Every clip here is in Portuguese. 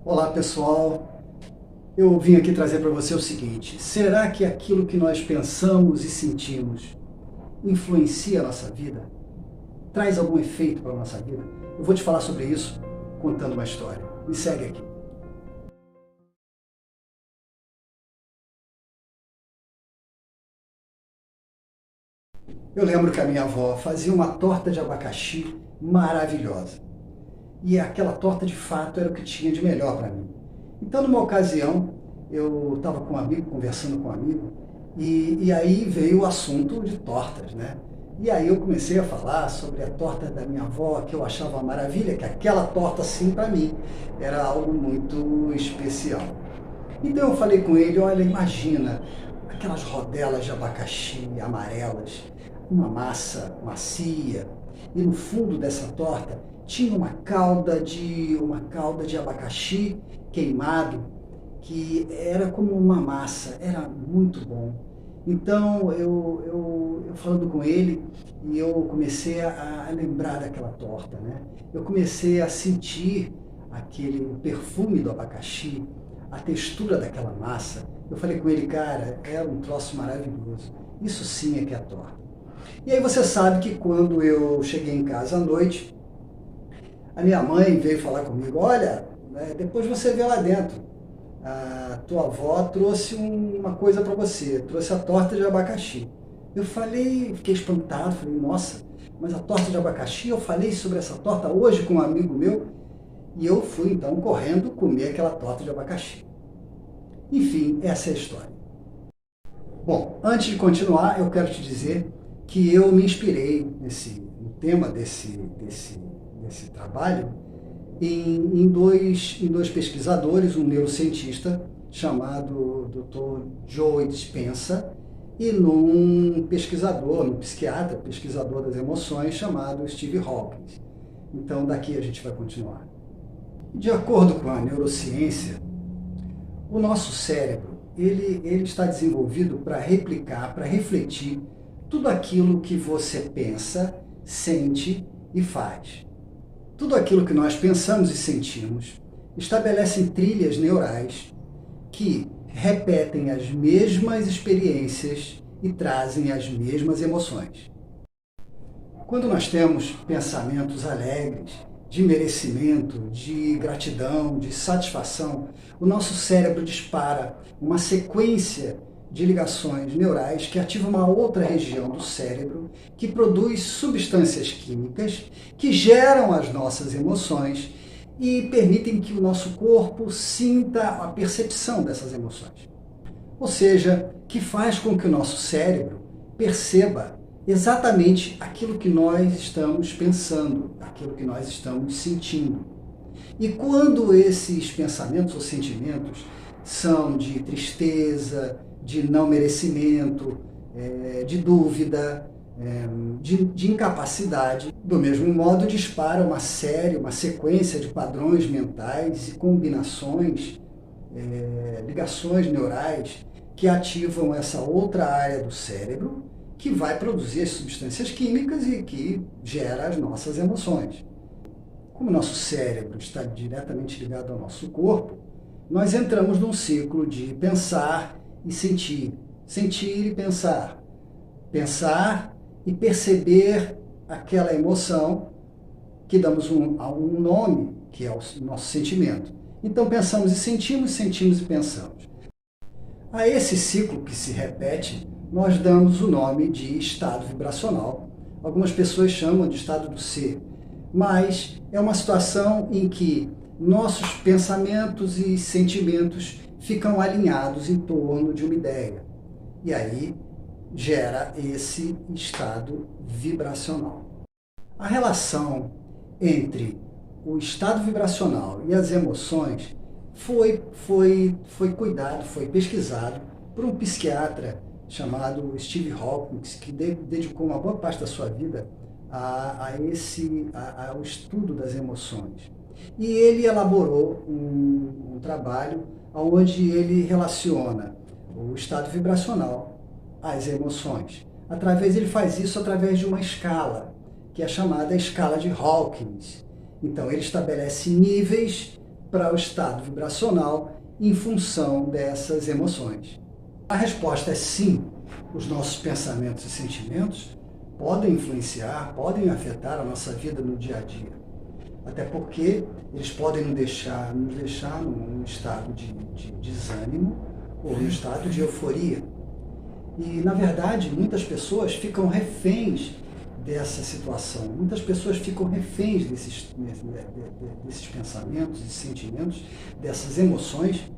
Olá pessoal, eu vim aqui trazer para você o seguinte: será que aquilo que nós pensamos e sentimos influencia a nossa vida? Traz algum efeito para a nossa vida? Eu vou te falar sobre isso contando uma história. Me segue aqui. Eu lembro que a minha avó fazia uma torta de abacaxi maravilhosa. E aquela torta de fato era o que tinha de melhor para mim. Então, numa ocasião, eu estava com um amigo, conversando com um amigo, e aí veio o assunto de tortas, né? E aí eu comecei a falar sobre a torta da minha avó, que eu achava uma maravilha, que aquela torta, assim, para mim, era algo muito especial. Então eu falei com ele, olha, imagina aquelas rodelas de abacaxi amarelas, uma massa macia, e no fundo dessa torta tinha uma calda de abacaxi queimado, que era como uma massa, era muito bom. Então eu falando com ele, e eu comecei a lembrar daquela torta, né? Eu comecei a sentir aquele perfume do abacaxi, a textura daquela massa. Eu falei com ele, cara, era um troço maravilhoso. Isso sim é que é torta. E aí você sabe que quando eu cheguei em casa à noite, a minha mãe veio falar comigo, olha, né, depois você vê lá dentro, a tua avó trouxe uma coisa para você, trouxe a torta de abacaxi. Eu falei, fiquei espantado, falei, nossa, mas a torta de abacaxi, eu falei sobre essa torta hoje com um amigo meu, e eu fui então correndo comer aquela torta de abacaxi. Enfim, essa é a história. Bom, antes de continuar, eu quero te dizer que eu me inspirei no tema desse trabalho em dois pesquisadores, um neurocientista chamado Dr. Joe Dispenza e num pesquisador, num psiquiatra, pesquisador das emoções chamado Steve Hawkins. Então daqui a gente vai continuar. De acordo com a neurociência, o nosso cérebro, ele está desenvolvido para replicar, para refletir tudo aquilo que você pensa, sente e faz. Tudo aquilo que nós pensamos e sentimos estabelecem trilhas neurais que repetem as mesmas experiências e trazem as mesmas emoções. Quando nós temos pensamentos alegres, de merecimento, de gratidão, de satisfação, o nosso cérebro dispara uma sequência de ligações neurais que ativa uma outra região do cérebro que produz substâncias químicas que geram as nossas emoções e permitem que o nosso corpo sinta a percepção dessas emoções. Ou seja, que faz com que o nosso cérebro perceba exatamente aquilo que nós estamos pensando, aquilo que nós estamos sentindo. E quando esses pensamentos ou sentimentos são de tristeza, de não merecimento, de dúvida, de incapacidade, do mesmo modo dispara uma sequência de padrões mentais e combinações, ligações neurais que ativam essa outra área do cérebro que vai produzir as substâncias químicas e que gera as nossas emoções. Como o nosso cérebro está diretamente ligado ao nosso corpo, nós entramos num ciclo de pensar e sentir, sentir e pensar, pensar e perceber aquela emoção que damos a um nome, que é o nosso sentimento. Então pensamos e sentimos, sentimos e pensamos. A esse ciclo que se repete, nós damos o nome de estado vibracional. Algumas pessoas chamam de estado do ser, mas é uma situação em que nossos pensamentos e sentimentos ficam alinhados em torno de uma ideia. E aí gera esse estado vibracional. A relação entre o estado vibracional e as emoções foi cuidado, foi pesquisado por um psiquiatra chamado Steve Hawkins, que dedicou uma boa parte da sua vida ao estudo das emoções. E ele elaborou um trabalho onde ele relaciona o estado vibracional às emoções. Ele faz isso através de uma escala, que é chamada escala de Hawkins. Então ele estabelece níveis para o estado vibracional em função dessas emoções? A resposta é sim. Os nossos pensamentos e sentimentos podem influenciar, podem afetar a nossa vida no dia a dia. Até porque eles podem nos deixar num estado de desânimo ou num estado de euforia. E, na verdade, muitas pessoas ficam reféns dessa situação. Muitas pessoas ficam reféns desses pensamentos e sentimentos, dessas emoções,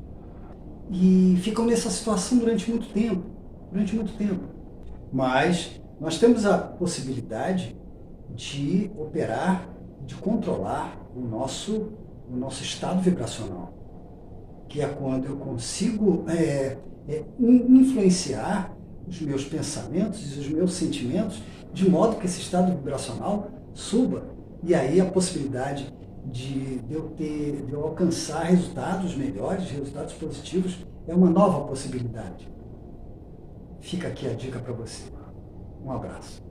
e ficam nessa situação durante muito tempo. Mas nós temos a possibilidade de operar, de controlar o nosso estado vibracional, que é quando eu consigo influenciar os meus pensamentos e os meus sentimentos de modo que esse estado vibracional suba. E aí a possibilidade de eu alcançar resultados melhores, resultados positivos, é uma nova possibilidade. Fica aqui a dica para você. Um abraço.